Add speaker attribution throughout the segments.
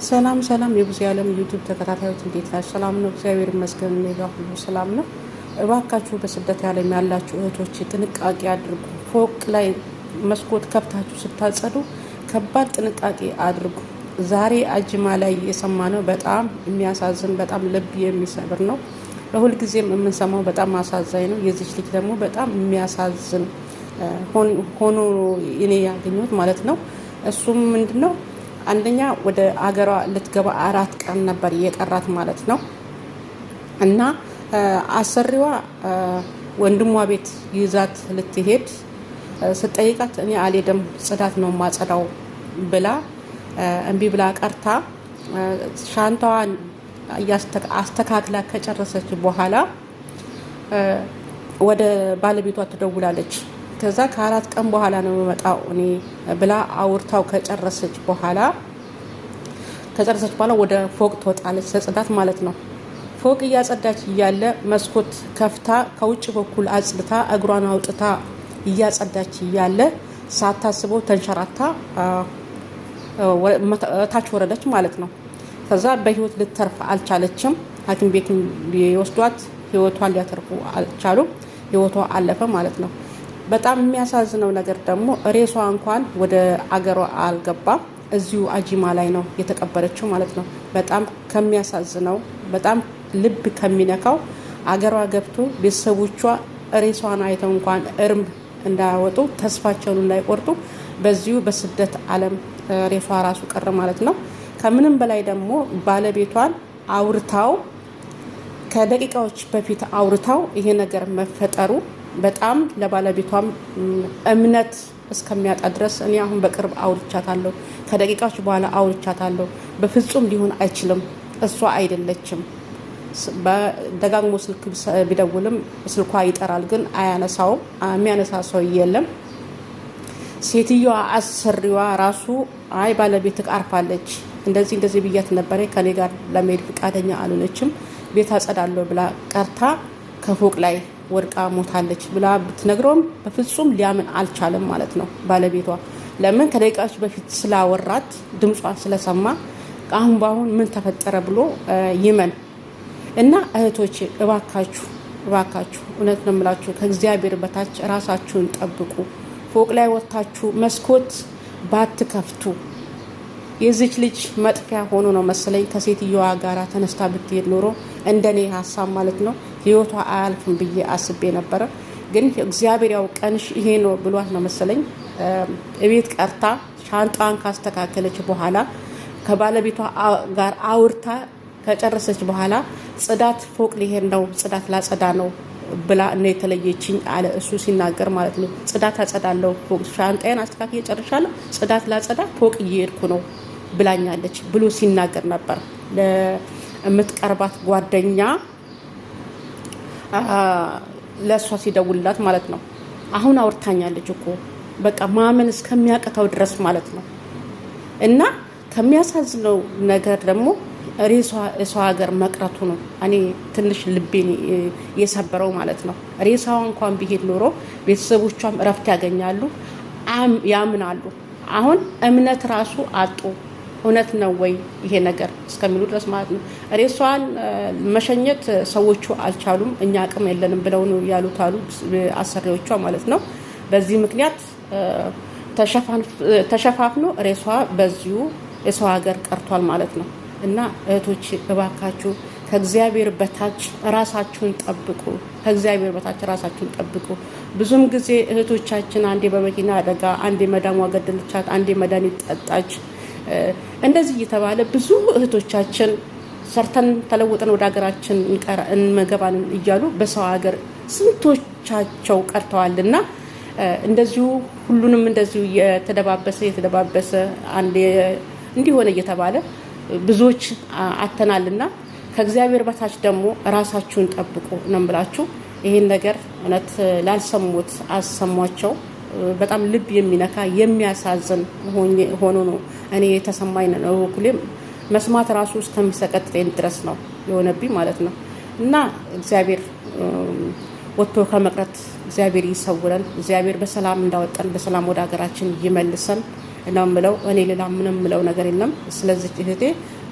Speaker 1: ሰላም ሰላም የብዙ ዓለም ዩቲዩብ ተከታታዮች እንዴት ናችሁ? ሰላም ነው፣ እግዚአብሔር ይመስገን። እኔ ጋር ሁሉ ሰላም ነው። እባካችሁ በስደት ዓለም ያላችሁ እህቶች ጥንቃቄ አድርጉ። ፎቅ ላይ መስኮት ከፍታችሁ ስታጸዱ ከባድ ጥንቃቄ አድርጉ። ዛሬ አጅማ ላይ የሰማነው በጣም የሚያሳዝን በጣም ልብ የሚሰብር ነው። ለሁል ጊዜም የምንሰማው በጣም አሳዛኝ ነው። የዚች ልጅ ደግሞ በጣም የሚያሳዝን ሆኖ እኔ ያገኘሁት ማለት ነው። እሱም ምንድነው? አንደኛ ወደ አገሯ ልትገባ 4 ቀን ነበር የቀራት ማለት ነው። እና አሰሪዋ ወንድሟ ቤት ይዛት ልትሄድ ስጠይቃት እኔ አልሄድም ጽዳት ነው ማጸዳው ብላ እምቢ ብላ ቀርታ ሻንጣዋን አስተካክላ ከጨረሰች በኋላ ወደ ባለቤቷ ትደውላለች። ከዛ ከ4 ቀን በኋላ ነው የምመጣው እኔ ብላ አውርታው ከጨረሰች በኋላ ወደ ፎቅ ትወጣለች ለጽዳት ማለት ነው። ፎቅ እያጸዳች እያለ መስኮት ከፍታ ከውጭ በኩል አጽድታ እግሯን አውጥታ እያጸዳች እያለ ሳታስበው ተንሸራታ ታች ወረደች ማለት ነው። ከዛ በህይወት ልትተርፍ አልቻለችም። ሐኪም ቤት ቢወስዷት ህይወቷን ሊያተርፉ አልቻሉም። ህይወቷ አለፈ ማለት ነው። በጣም የሚያሳዝነው ነገር ደግሞ ሬሷ እንኳን ወደ አገሯ አልገባም። እዚሁ አጂማ ላይ ነው የተቀበረችው ማለት ነው። በጣም ከሚያሳዝነው በጣም ልብ ከሚነካው አገሯ ገብቶ ቤተሰቦቿ ሬሷን አይተው እንኳን እርም እንዳያወጡ ተስፋቸውን እንዳይቆርጡ በዚሁ በስደት ዓለም ሬሷ ራሱ ቀረ ማለት ነው። ከምንም በላይ ደግሞ ባለቤቷን አውርታው ከደቂቃዎች በፊት አውርታው ይሄ ነገር መፈጠሩ በጣም ለባለቤቷም እምነት እስከሚያጣ ድረስ እኔ አሁን በቅርብ አውርቻታለሁ፣ ከደቂቃዎች በኋላ አውርቻታለሁ። በፍጹም ሊሆን አይችልም፣ እሷ አይደለችም። በደጋግሞ ስልክ ቢደውልም ስልኳ ይጠራል፣ ግን አያነሳውም። የሚያነሳ ሰው የለም። ሴትዮዋ አሰሪዋ ራሱ አይ ባለቤት አርፋለች፣ እንደዚህ ብያት ነበረ፣ ከኔ ጋር ለመሄድ ፈቃደኛ አልሆነችም፣ ቤት አጸዳለሁ ብላ ቀርታ ከፎቅ ላይ ወድቃ ሞታለች ብላ ብትነግረውም በፍጹም ሊያምን አልቻለም ማለት ነው ባለቤቷ። ለምን? ከደቂቃዎች በፊት ስላወራት ድምጿን ስለሰማ አሁን በአሁን ምን ተፈጠረ ብሎ ይመን እና እህቶች እባካችሁ እውነት ነው የምላችሁ ከእግዚአብሔር በታች ራሳችሁን ጠብቁ። ፎቅ ላይ ወጥታችሁ መስኮት ባትከፍቱ። የዚች ልጅ መጥፊያ ሆኖ ነው መሰለኝ ከሴትዮዋ ጋራ ተነስታ ብትሄድ ኖሮ እንደኔ ሀሳብ ማለት ነው ህይወቷ አያልፍም ብዬ አስቤ ነበረ። ግን እግዚአብሔር ያው ቀንሽ ይሄ ነው ብሏት ነው መሰለኝ እቤት ቀርታ ሻንጣዋን ካስተካከለች በኋላ ከባለቤቷ ጋር አውርታ ከጨረሰች በኋላ ጽዳት ፎቅ ሊሄድ ነው ጽዳት ላጸዳ ነው ብላ ነው የተለየችኝ አለ እሱ ሲናገር ማለት ነው። ጽዳት አጸዳለሁ፣ ፎቅ ሻንጣዬን አስተካክዬ ጨርሻለሁ፣ ጽዳት ላጸዳ ፎቅ እየሄድኩ ነው ብላኛለች ብሎ ሲናገር ነበር። ለምትቀርባት ጓደኛ ለእሷ ሲደውልላት ማለት ነው። አሁን አውርታኛለች እኮ በቃ ማመን እስከሚያቅተው ድረስ ማለት ነው። እና ከሚያሳዝነው ነገር ደግሞ ሬሷ የሰው ሀገር መቅረቱ ነው እኔ ትንሽ ልቤን የሰበረው ማለት ነው። ሬሳዋ እንኳን ቢሄድ ኖሮ ቤተሰቦቿም እረፍት ያገኛሉ፣ ያምናሉ። አሁን እምነት ራሱ አጡ። እውነት ነው ወይ ይሄ ነገር እስከሚሉ ድረስ ማለት ነው። ሬሷን መሸኘት ሰዎቹ አልቻሉም፣ እኛ አቅም የለንም ብለው ነው ያሉት አሉ አሰሪዎቿ ማለት ነው። በዚህ ምክንያት ተሸፋፍኖ ሬሷ በዚሁ የሰው ሀገር ቀርቷል ማለት ነው። እና እህቶች እባካችሁ ከእግዚአብሔር በታች ራሳችሁን ጠብቁ። ከእግዚአብሔር በታች ራሳችሁን ጠብቁ። ብዙም ጊዜ እህቶቻችን አንዴ በመኪና አደጋ፣ አንዴ መዳሟ ገደለቻት፣ አንዴ መድኃኒት ጠጣች፣ እንደዚህ እየተባለ ብዙ እህቶቻችን ሰርተን ተለውጠን ወደ ሀገራችን እንመገባን እያሉ በሰው ሀገር ስንቶቻቸው ቀርተዋልና እንደዚሁ ሁሉንም እንደዚሁ የተደባበሰ አንዴ እንዲሆነ እየተባለ ብዙዎች አተናልና ከእግዚአብሔር በታች ደግሞ ራሳችሁን ጠብቁ ነው ብላችሁ ይሄን ነገር እውነት ላልሰሙት አሰሟቸው። በጣም ልብ የሚነካ የሚያሳዝን ሆኖ ነው እኔ የተሰማኝ ነው። በኩሌም መስማት ራሱ እስከሚሰቀጥጠኝ ድረስ ነው የሆነብኝ ማለት ነው። እና እግዚአብሔር ወጥቶ ከመቅረት እግዚአብሔር ይሰውረን። እግዚአብሔር በሰላም እንዳወጣን በሰላም ወደ ሀገራችን ይመልሰን። ነው የምለው። እኔ ሌላ ምንም የምለው ነገር የለም። ስለዚህ እህቴ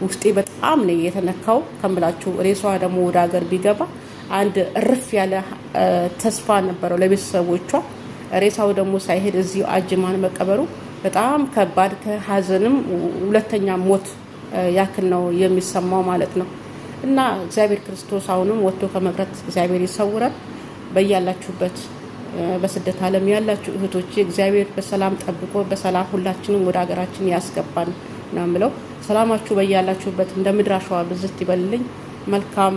Speaker 1: ውስጤ በጣም ነው የተነካው ከምላችሁ። ሬሷ ደግሞ ወደ ሀገር ቢገባ አንድ እርፍ ያለ ተስፋ ነበረው ለቤተሰቦቿ። ሬሳው ደግሞ ሳይሄድ እዚሁ አጅማን መቀበሩ በጣም ከባድ፣ ከሀዘንም ሁለተኛ ሞት ያክል ነው የሚሰማው ማለት ነው። እና እግዚአብሔር ክርስቶስ አሁንም ወጥቶ ከመቅረት እግዚአብሔር ይሰውራል። በያላችሁበት በስደት ዓለም ያላችሁ እህቶቼ እግዚአብሔር በሰላም ጠብቆ በሰላም ሁላችንም ወደ ሀገራችን ያስገባን ነው የምለው። ሰላማችሁ በያላችሁበት እንደ ምድር አሸዋ ብዝት ይበልልኝ። መልካም